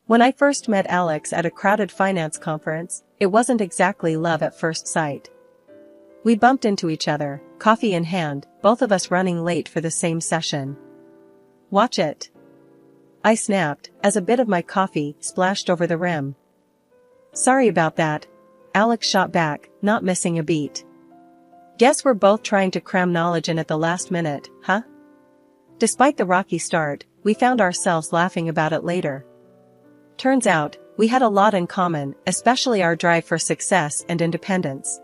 When I first met Alex at a crowded finance conference, it wasn't exactly love at first sight. We bumped into each other, coffee in hand, both of us running late for the same session. "Watch it," I snapped, as a bit of my coffee splashed over the rim. "Sorry about that," Alex shot back, not missing a beat. "Guess we're both trying to cram knowledge in at the last minute, huh?" Despite the rocky start, we found ourselves laughing about it later. Turns out, we had a lot in common, especially our drive for success and independence.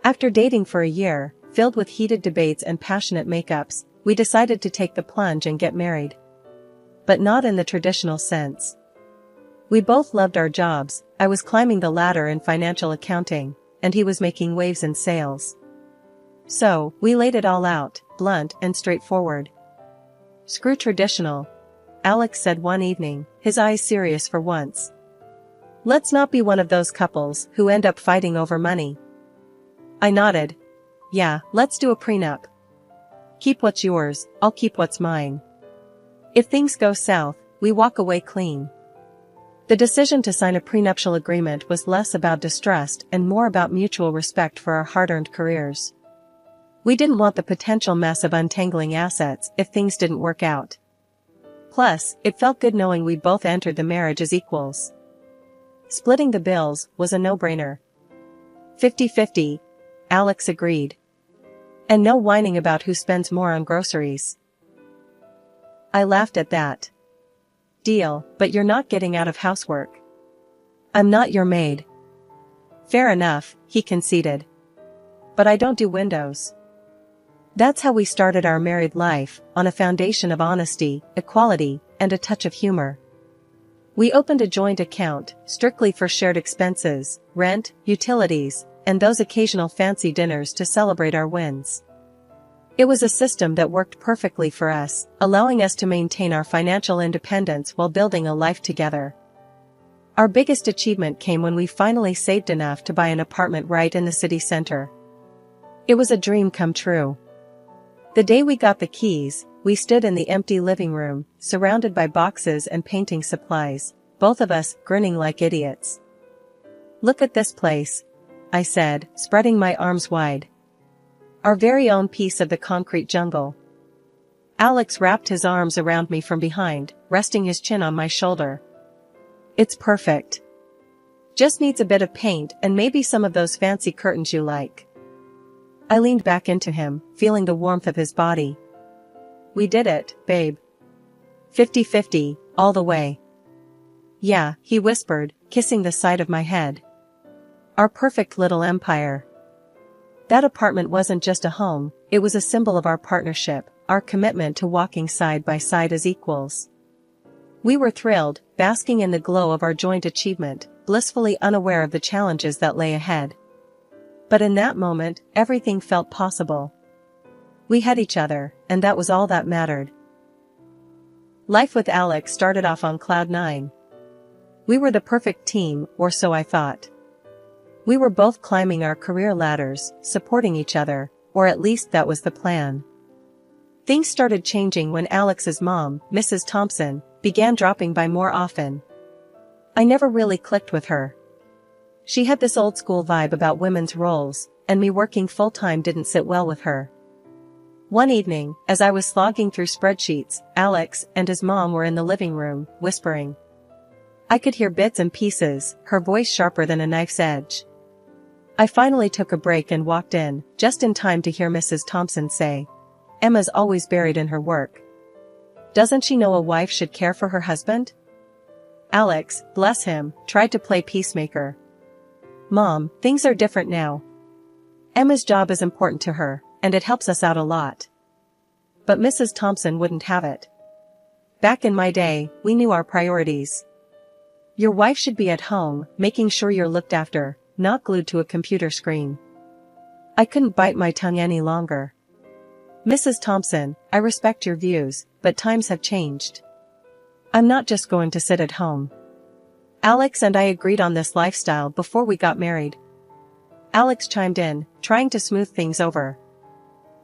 After dating for a year, filled with heated debates and passionate makeups, we decided to take the plunge and get married. But not in the traditional sense. We both loved our jobs. I was climbing the ladder in financial accounting, and he was making waves in sales. So, we laid it all out, blunt and straightforward. "Screw traditional," Alex said one evening, his eyes serious for once. "Let's not be one of those couples who end up fighting over money." I nodded. "Yeah, let's do a prenup. Keep what's yours, I'll keep what's mine. If things go south, we walk away clean." The decision to sign a prenuptial agreement was less about distrust and more about mutual respect for our hard-earned careers. We didn't want the potential mess of untangling assets if things didn't work out. Plus, it felt good knowing we'd both entered the marriage as equals. Splitting the bills was a no-brainer. 50-50, Alex agreed. And no whining about who spends more on groceries. I laughed at that. "Deal, but you're not getting out of housework." "I'm not your maid." "Fair enough," he conceded. "But I don't do windows." That's how we started our married life, on a foundation of honesty, equality, and a touch of humor. We opened a joint account, strictly for shared expenses, rent, utilities, and those occasional fancy dinners to celebrate our wins. It was a system that worked perfectly for us, allowing us to maintain our financial independence while building a life together. Our biggest achievement came when we finally saved enough to buy an apartment right in the city center. It was a dream come true. The day we got the keys, we stood in the empty living room, surrounded by boxes and painting supplies, both of us grinning like idiots. "Look at this place," I said, spreading my arms wide. "Our very own piece of the concrete jungle." Alex wrapped his arms around me from behind, resting his chin on my shoulder. "It's perfect. Just needs a bit of paint and maybe some of those fancy curtains you like." I leaned back into him, feeling the warmth of his body. "We did it, babe. 50-50, all the way." "Yeah," he whispered, kissing the side of my head. "Our perfect little empire." That apartment wasn't just a home, it was a symbol of our partnership, our commitment to walking side by side as equals. We were thrilled, basking in the glow of our joint achievement, blissfully unaware of the challenges that lay ahead. But in that moment, everything felt possible. We had each other, and that was all that mattered. Life with Alex started off on cloud nine. We were the perfect team, or so I thought. We were both climbing our career ladders, supporting each other, or at least that was the plan. Things started changing when Alex's mom, Mrs. Thompson, began dropping by more often. I never really clicked with her. She had this old-school vibe about women's roles, and me working full-time didn't sit well with her. One evening, as I was slogging through spreadsheets, Alex and his mom were in the living room, whispering. I could hear bits and pieces, her voice sharper than a knife's edge. I finally took a break and walked in, just in time to hear Mrs. Thompson say, "Emma's always buried in her work. Doesn't she know a wife should care for her husband?" Alex, bless him, tried to play peacemaker. "Mom, things are different now. Emma's job is important to her, and it helps us out a lot." But Mrs. Thompson wouldn't have it. "Back in my day, we knew our priorities. Your wife should be at home, making sure you're looked after, not glued to a computer screen." I couldn't bite my tongue any longer. "Mrs. Thompson, I respect your views, but times have changed. I'm not just going to sit at home." Alex and I agreed on this lifestyle before we got married. Alex chimed in, trying to smooth things over.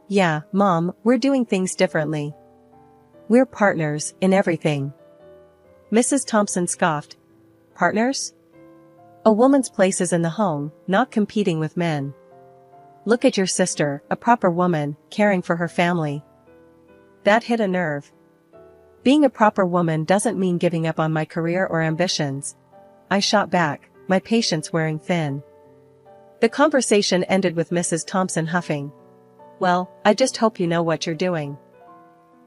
"Yeah, Mom, we're doing things differently. We're partners in everything. Mrs. Thompson scoffed. Partners? A woman's place is in the home, not competing with men. Look at your sister, a proper woman, caring for her family. That hit a nerve. Being a proper woman doesn't mean giving up on my career or ambitions. I shot back, my patience wearing thin. The conversation ended with Mrs. Thompson huffing. Well, I just hope you know what you're doing.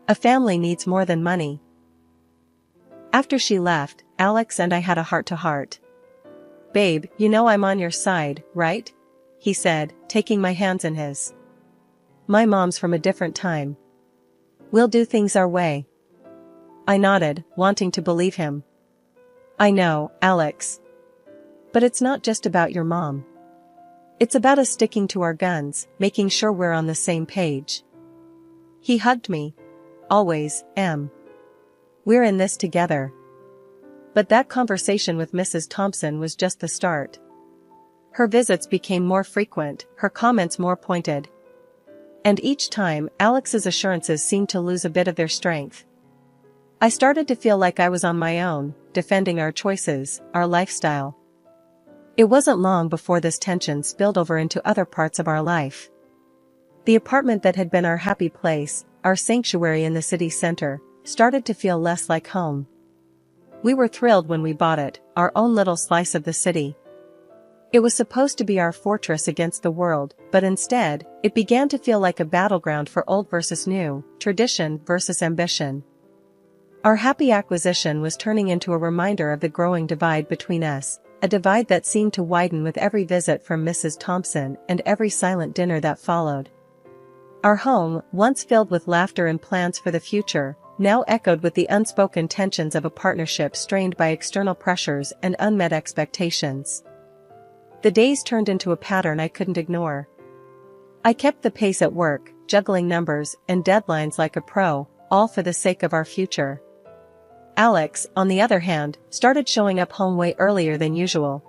A family needs more than money. After she left, Alex and I had a heart-to-heart. Babe, you know I'm on your side, right? He said, taking my hands in his. My mom's from a different time. We'll do things our way. I nodded, wanting to believe him. I know, Alex. But it's not just about your mom. It's about us sticking to our guns, making sure we're on the same page. He hugged me. Always, Em. We're in this together. But that conversation with Mrs. Thompson was just the start. Her visits became more frequent, her comments more pointed. And each time, Alex's assurances seemed to lose a bit of their strength. I started to feel like I was on my own, defending our choices, our lifestyle. It wasn't long before this tension spilled over into other parts of our life. The apartment that had been our happy place, our sanctuary in the city center, started to feel less like home. We were thrilled when we bought it, our own little slice of the city. It was supposed to be our fortress against the world, but instead, it began to feel like a battleground for old versus new, tradition versus ambition. Our happy acquisition was turning into a reminder of the growing divide between us, a divide that seemed to widen with every visit from Mrs. Thompson and every silent dinner that followed. Our home, once filled with laughter and plans for the future, now echoed with the unspoken tensions of a partnership strained by external pressures and unmet expectations. The days turned into a pattern I couldn't ignore. I kept the pace at work, juggling numbers and deadlines like a pro, all for the sake of our future. Alex, on the other hand, started showing up home way earlier than usual.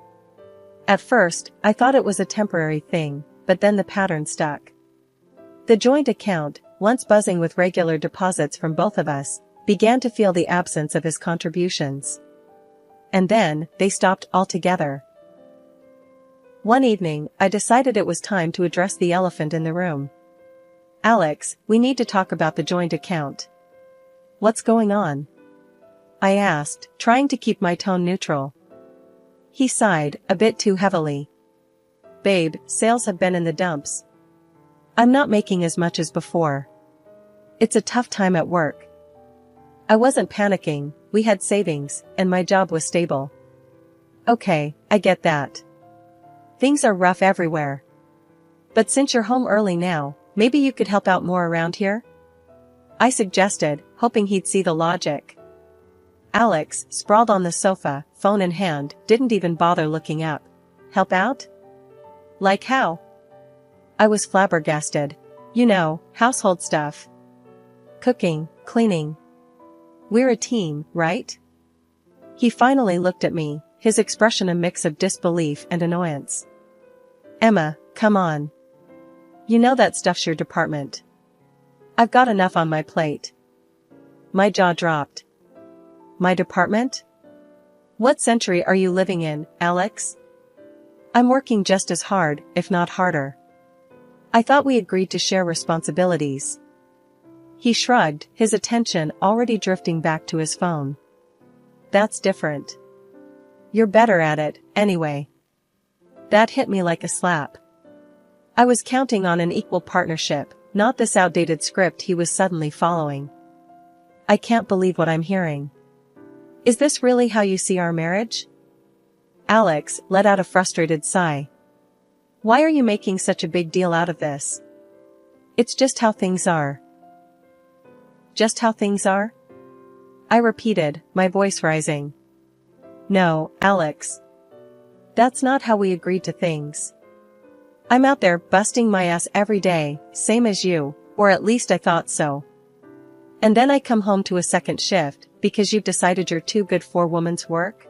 At first, I thought it was a temporary thing, but then the pattern stuck. The joint account, once buzzing with regular deposits from both of us, began to feel the absence of his contributions. And then, they stopped altogether. One evening, I decided it was time to address the elephant in the room. Alex, we need to talk about the joint account. What's going on? I asked, trying to keep my tone neutral. He sighed, a bit too heavily. Babe, sales have been in the dumps. I'm not making as much as before. It's a tough time at work. I wasn't panicking, we had savings, and my job was stable. Okay, I get that. Things are rough everywhere. But since you're home early now, maybe you could help out more around here? I suggested, hoping he'd see the logic. Alex, sprawled on the sofa, phone in hand, didn't even bother looking up. Help out? Like how? I was flabbergasted. You know, household stuff. Cooking, cleaning. We're a team, right? He finally looked at me, his expression a mix of disbelief and annoyance. Emma, come on. You know that stuff's your department. I've got enough on my plate. My jaw dropped. My department? What century are you living in, Alex? I'm working just as hard, if not harder. I thought we agreed to share responsibilities. He shrugged, his attention already drifting back to his phone. That's different. You're better at it, anyway. That hit me like a slap. I was counting on an equal partnership, not this outdated script he was suddenly following. I can't believe what I'm hearing. Is this really how you see our marriage? Alex let out a frustrated sigh. Why are you making such a big deal out of this? It's just how things are. Just how things are? I repeated, my voice rising. No, Alex. That's not how we agreed to things. I'm out there busting my ass every day, same as you, or at least I thought so. And then I come home to a second shift, because you've decided you're too good for woman's work?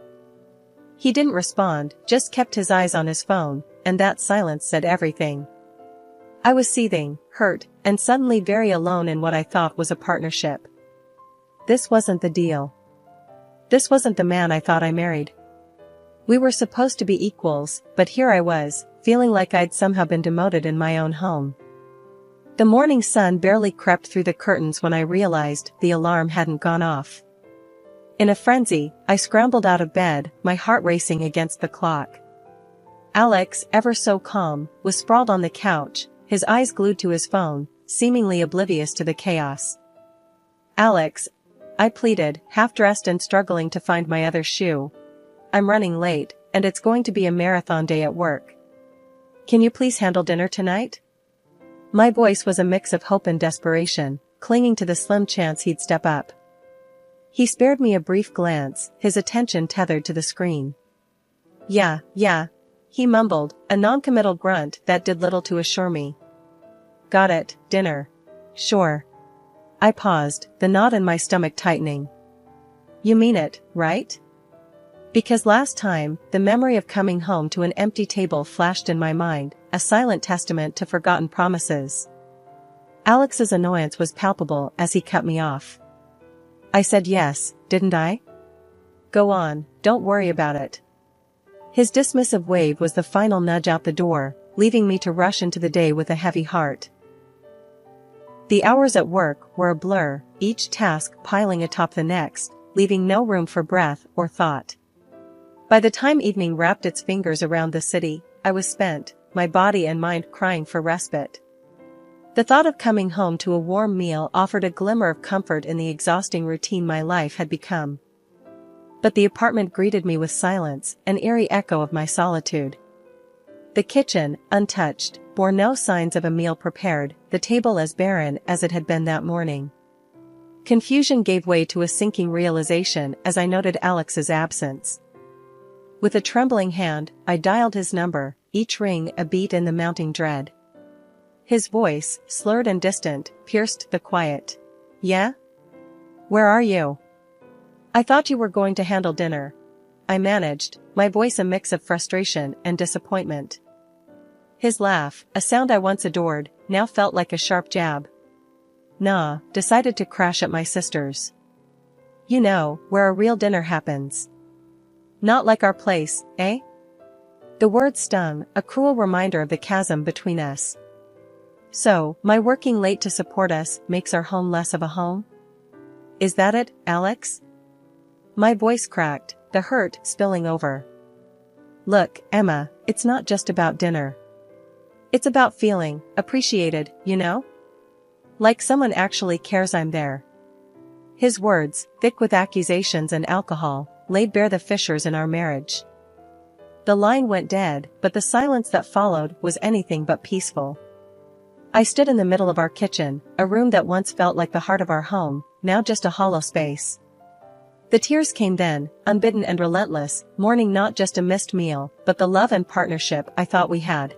He didn't respond, just kept his eyes on his phone, and that silence said everything. I was seething, hurt, and suddenly very alone in what I thought was a partnership. This wasn't the deal. This wasn't the man I thought I married. We were supposed to be equals, but here I was, feeling like I'd somehow been demoted in my own home. The morning sun barely crept through the curtains when I realized the alarm hadn't gone off. In a frenzy, I scrambled out of bed, my heart racing against the clock. Alex, ever so calm, was sprawled on the couch, his eyes glued to his phone, seemingly oblivious to the chaos. "Alex," I pleaded, half-dressed and struggling to find my other shoe. "I'm running late, and it's going to be a marathon day at work. Can you please handle dinner tonight?" My voice was a mix of hope and desperation, clinging to the slim chance he'd step up. He spared me a brief glance, his attention tethered to the screen. Yeah, he mumbled, a non-committal grunt that did little to assure me. "Got it, dinner. Sure." I paused, the knot in my stomach tightening. "You mean it, right?" Because last time, the memory of coming home to an empty table flashed in my mind, a silent testament to forgotten promises. Alex's annoyance was palpable as he cut me off. I said yes, didn't I? "Go on, don't worry about it." His dismissive wave was the final nudge out the door, leaving me to rush into the day with a heavy heart. The hours at work were a blur, each task piling atop the next, leaving no room for breath or thought. By the time evening wrapped its fingers around the city, I was spent, my body and mind crying for respite. The thought of coming home to a warm meal offered a glimmer of comfort in the exhausting routine my life had become. But the apartment greeted me with silence, an eerie echo of my solitude. The kitchen, untouched, bore no signs of a meal prepared, the table as barren as it had been that morning. Confusion gave way to a sinking realization as I noted Alex's absence. With a trembling hand, I dialed his number, each ring a beat in the mounting dread. His voice, slurred and distant, pierced the quiet. "Yeah? Where are you?" "I thought you were going to handle dinner," I managed, my voice a mix of frustration and disappointment. His laugh, a sound I once adored, now felt like a sharp jab. "Nah, decided to crash at my sister's. You know, where a real dinner happens. Not like our place, eh?" The word stung, a cruel reminder of the chasm between us. "So, my working late to support us makes our home less of a home? Is that it, Alex?" My voice cracked, the hurt spilling over. "Look, Emma, it's not just about dinner. It's about feeling appreciated, you know? Like someone actually cares I'm there." His words, thick with accusations and alcohol, laid bare the fissures in our marriage. The line went dead, but the silence that followed was anything but peaceful. I stood in the middle of our kitchen, a room that once felt like the heart of our home, now just a hollow space. The tears came then, unbidden and relentless, mourning not just a missed meal, but the love and partnership I thought we had.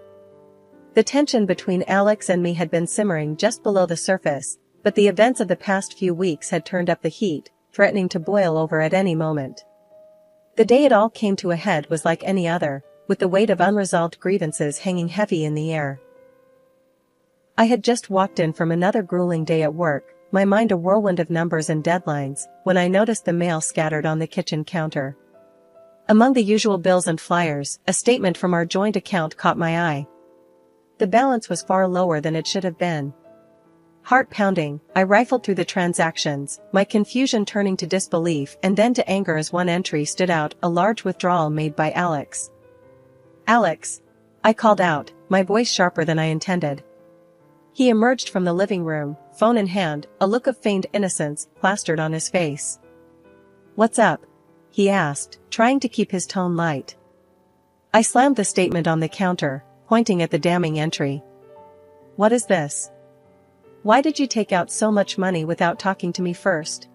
The tension between Alex and me had been simmering just below the surface, but the events of the past few weeks had turned up the heat, threatening to boil over at any moment. The day it all came to a head was like any other, with the weight of unresolved grievances hanging heavy in the air. I had just walked in from another grueling day at work, my mind a whirlwind of numbers and deadlines, when I noticed the mail scattered on the kitchen counter. Among the usual bills and flyers, a statement from our joint account caught my eye. The balance was far lower than it should have been. Heart pounding, I rifled through the transactions, my confusion turning to disbelief and then to anger as one entry stood out, a large withdrawal made by Alex. "Alex!" I called out, my voice sharper than I intended. He emerged from the living room, phone in hand, a look of feigned innocence plastered on his face. "What's up?" he asked, trying to keep his tone light. I slammed the statement on the counter, pointing at the damning entry. "What is this? Why did you take out so much money without talking to me first?"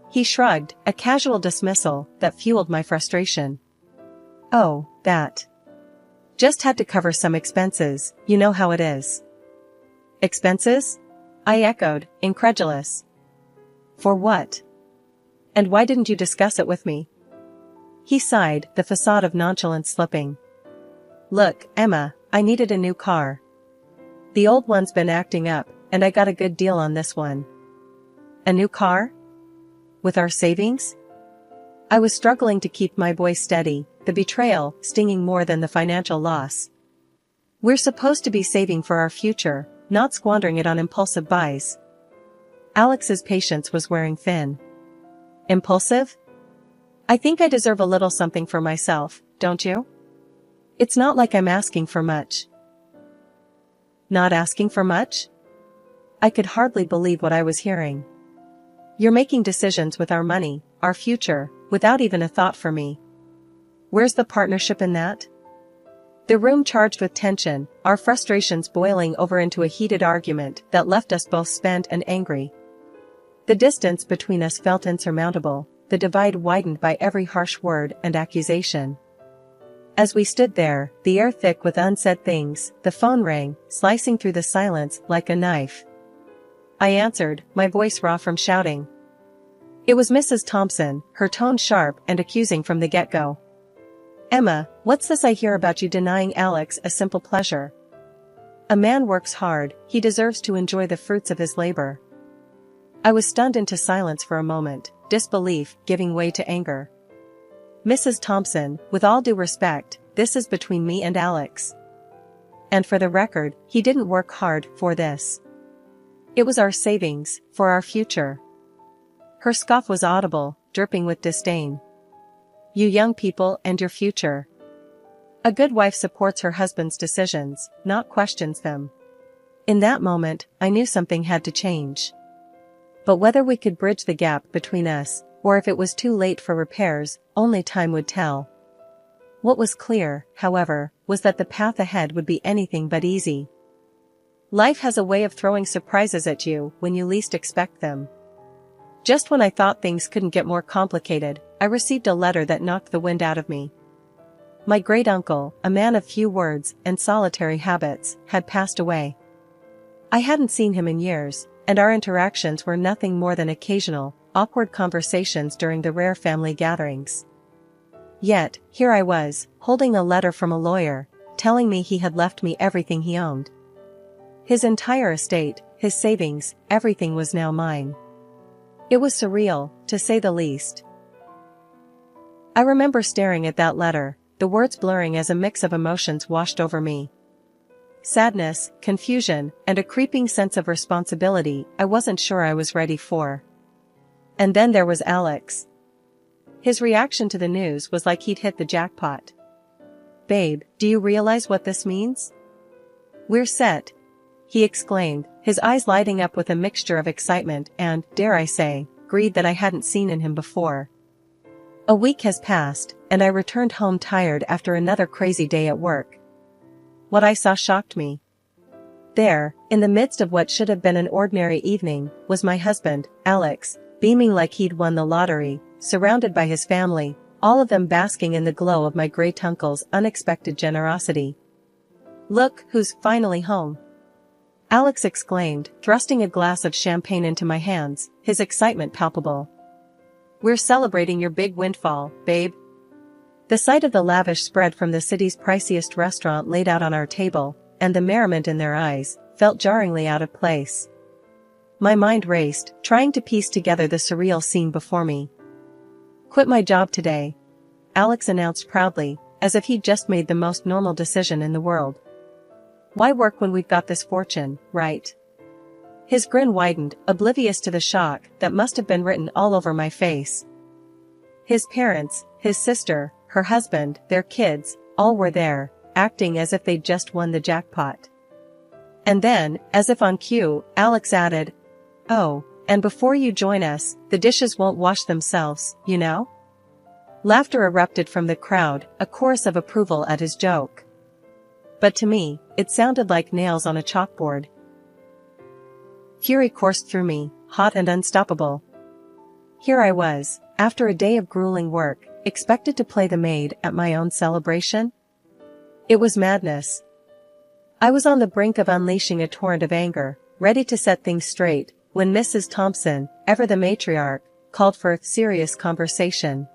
He shrugged, a casual dismissal that fueled my frustration. "Oh, that. Just had to cover some expenses, you know how it is." "Expenses?" I echoed, incredulous. "For what? And why didn't you discuss it with me?" He sighed, the facade of nonchalance slipping. "Look, Emma, I needed a new car. The old one's been acting up, and I got a good deal on this one." "A new car? With our savings?" I was struggling to keep my voice steady, the betrayal stinging more than the financial loss. We're supposed to be saving for our future, not squandering it on impulsive buys. Alex's patience was wearing thin. Impulsive? I think I deserve a little something for myself, don't you? It's not like I'm asking for much. Not asking for much? I could hardly believe what I was hearing. You're making decisions with our money, our future, without even a thought for me. Where's the partnership in that? The room charged with tension, our frustrations boiling over into a heated argument that left us both spent and angry. The distance between us felt insurmountable, the divide widened by every harsh word and accusation. As we stood there, the air thick with unsaid things, the phone rang, slicing through the silence like a knife. I answered, my voice raw from shouting. It was Mrs. Thompson, her tone sharp and accusing from the get-go. Emma, what's this I hear about you denying Alex a simple pleasure? A man works hard, he deserves to enjoy the fruits of his labor. I was stunned into silence for a moment, disbelief giving way to anger. Mrs. Thompson, with all due respect, this is between me and Alex. And for the record, he didn't work hard for this. It was our savings, for our future. Her scoff was audible, dripping with disdain. You young people and your future. A good wife supports her husband's decisions, not questions them. In that moment, I knew something had to change. But whether we could bridge the gap between us, or if it was too late for repairs, only time would tell. What was clear, however, was that the path ahead would be anything but easy. Life has a way of throwing surprises at you when you least expect them. Just when I thought things couldn't get more complicated, I received a letter that knocked the wind out of me. My great-uncle, a man of few words and solitary habits, had passed away. I hadn't seen him in years, and our interactions were nothing more than occasional, awkward conversations during the rare family gatherings. Yet, here I was, holding a letter from a lawyer, telling me he had left me everything he owned. His entire estate, his savings, everything was now mine. It was surreal, to say the least. I remember staring at that letter, the words blurring as a mix of emotions washed over me. Sadness, confusion, and a creeping sense of responsibility I wasn't sure I was ready for. And then there was Alex. His reaction to the news was like he'd hit the jackpot. Babe, do you realize what this means? We're set, he exclaimed, his eyes lighting up with a mixture of excitement and, dare I say, greed that I hadn't seen in him before. A week has passed, and I returned home tired after another crazy day at work. What I saw shocked me. There, in the midst of what should have been an ordinary evening, was my husband, Alex, beaming like he'd won the lottery, surrounded by his family, all of them basking in the glow of my great-uncle's unexpected generosity. Look who's finally home! Alex exclaimed, thrusting a glass of champagne into my hands, his excitement palpable. We're celebrating your big windfall, babe. The sight of the lavish spread from the city's priciest restaurant laid out on our table, and the merriment in their eyes, felt jarringly out of place. My mind raced, trying to piece together the surreal scene before me. Quit my job today, Alex announced proudly, as if he'd just made the most normal decision in the world. Why work when we've got this fortune, right? His grin widened, oblivious to the shock that must have been written all over my face. His parents, his sister, her husband, their kids, all were there, acting as if they'd just won the jackpot. And then, as if on cue, Alex added, "Oh, and before you join us, the dishes won't wash themselves, you know?" Laughter erupted from the crowd, a chorus of approval at his joke. But to me, it sounded like nails on a chalkboard. Fury coursed through me, hot and unstoppable. Here I was, after a day of grueling work, expected to play the maid at my own celebration? It was madness. I was on the brink of unleashing a torrent of anger, ready to set things straight, when Mrs. Thompson, ever the matriarch, called for serious conversation.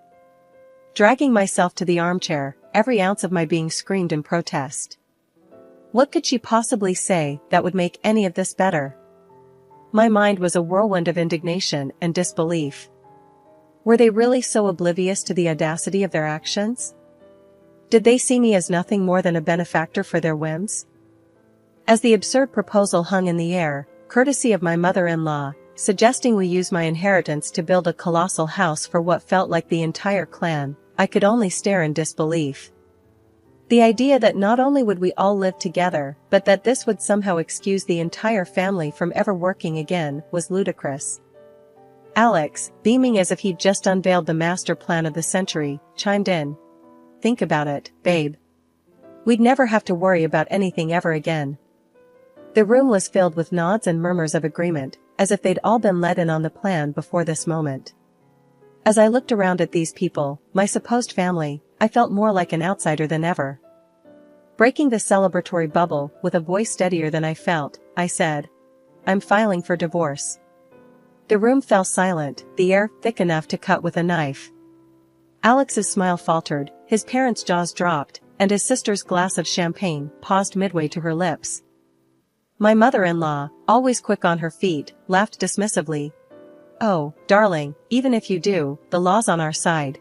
Dragging myself to the armchair, every ounce of my being screamed in protest. What could she possibly say that would make any of this better? My mind was a whirlwind of indignation and disbelief. Were they really so oblivious to the audacity of their actions? Did they see me as nothing more than a benefactor for their whims? As the absurd proposal hung in the air, courtesy of my mother-in-law, suggesting we use my inheritance to build a colossal house for what felt like the entire clan, I could only stare in disbelief. The idea that not only would we all live together, but that this would somehow excuse the entire family from ever working again, was ludicrous. Alex, beaming as if he'd just unveiled the master plan of the century, chimed in. Think about it, babe. We'd never have to worry about anything ever again. The room was filled with nods and murmurs of agreement, as if they'd all been let in on the plan before this moment. As I looked around at these people, my supposed family, I felt more like an outsider than ever. Breaking the celebratory bubble with a voice steadier than I felt, I said, I'm filing for divorce. The room fell silent, the air thick enough to cut with a knife. Alex's smile faltered, his parents' jaws dropped, and his sister's glass of champagne paused midway to her lips. My mother-in-law, always quick on her feet, laughed dismissively. Oh, darling, even if you do, the law's on our side.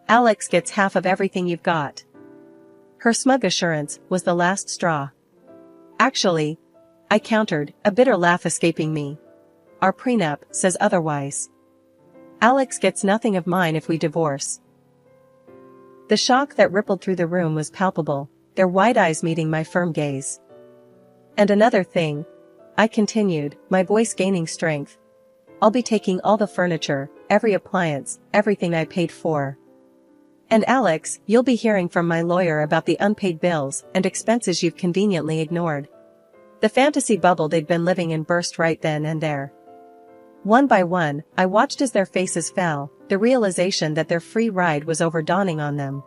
Alex gets half of everything you've got. Her smug assurance was the last straw. Actually, I countered, a bitter laugh escaping me. Our prenup says otherwise. Alex gets nothing of mine if we divorce. The shock that rippled through the room was palpable, their wide eyes meeting my firm gaze. And another thing, I continued, my voice gaining strength. I'll be taking all the furniture, every appliance, everything I paid for. And Alex, you'll be hearing from my lawyer about the unpaid bills and expenses you've conveniently ignored. The fantasy bubble they'd been living in burst right then and there. One by one, I watched as their faces fell, the realization that their free ride was over dawning on them.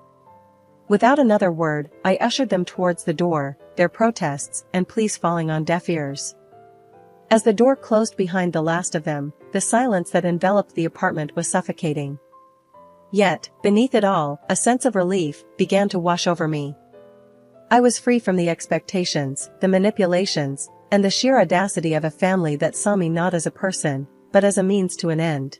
Without another word, I ushered them towards the door, their protests and pleas falling on deaf ears. As the door closed behind the last of them, the silence that enveloped the apartment was suffocating. Yet, beneath it all, a sense of relief began to wash over me. I was free from the expectations, the manipulations, and the sheer audacity of a family that saw me not as a person, but as a means to an end.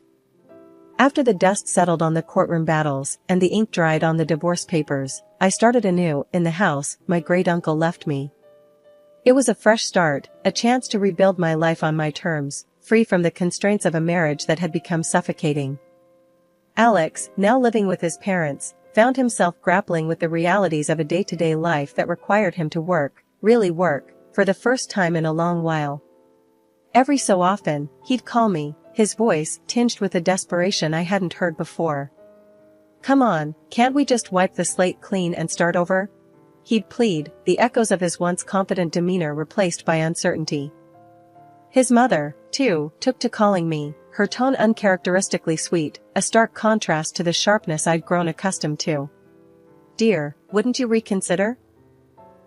After the dust settled on the courtroom battles and the ink dried on the divorce papers, I started anew in the house my great-uncle left me. It was a fresh start, a chance to rebuild my life on my terms, free from the constraints of a marriage that had become suffocating. Alex, now living with his parents, found himself grappling with the realities of a day-to-day life that required him to work, really work, for the first time in a long while. Every so often, he'd call me, his voice tinged with a desperation I hadn't heard before. Come on, can't we just wipe the slate clean and start over? He'd plead, the echoes of his once confident demeanor replaced by uncertainty. His mother, too, took to calling me, her tone uncharacteristically sweet, a stark contrast to the sharpness I'd grown accustomed to. Dear, wouldn't you reconsider?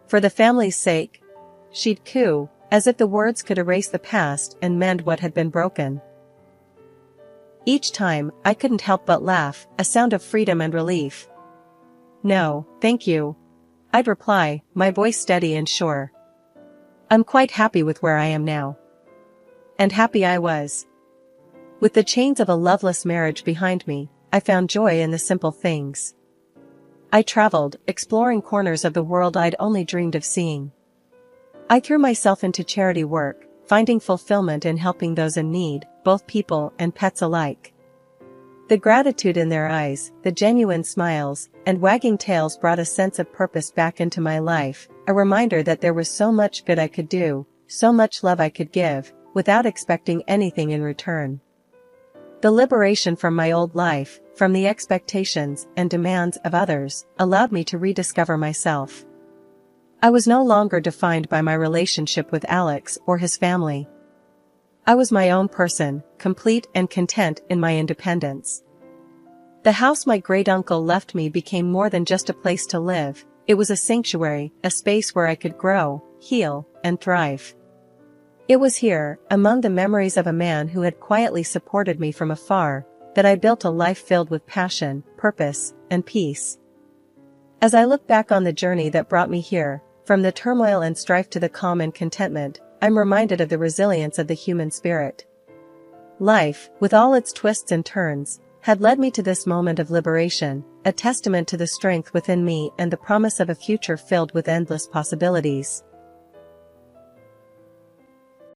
For the family's sake? She'd coo, as if the words could erase the past and mend what had been broken. Each time, I couldn't help but laugh, a sound of freedom and relief. No, thank you. I'd reply, my voice steady and sure. I'm quite happy with where I am now. And happy I was. With the chains of a loveless marriage behind me, I found joy in the simple things. I traveled, exploring corners of the world I'd only dreamed of seeing. I threw myself into charity work, finding fulfillment in helping those in need, both people and pets alike. The gratitude in their eyes, the genuine smiles, and wagging tails brought a sense of purpose back into my life, a reminder that there was so much good I could do, so much love I could give, without expecting anything in return. The liberation from my old life, from the expectations and demands of others, allowed me to rediscover myself. I was no longer defined by my relationship with Alex or his family. I was my own person, complete and content in my independence. The house my great-uncle left me became more than just a place to live, it was a sanctuary, a space where I could grow, heal, and thrive. It was here, among the memories of a man who had quietly supported me from afar, that I built a life filled with passion, purpose, and peace. As I look back on the journey that brought me here, from the turmoil and strife to the calm and contentment, I'm reminded of the resilience of the human spirit. Life, with all its twists and turns, had led me to this moment of liberation, a testament to the strength within me and the promise of a future filled with endless possibilities.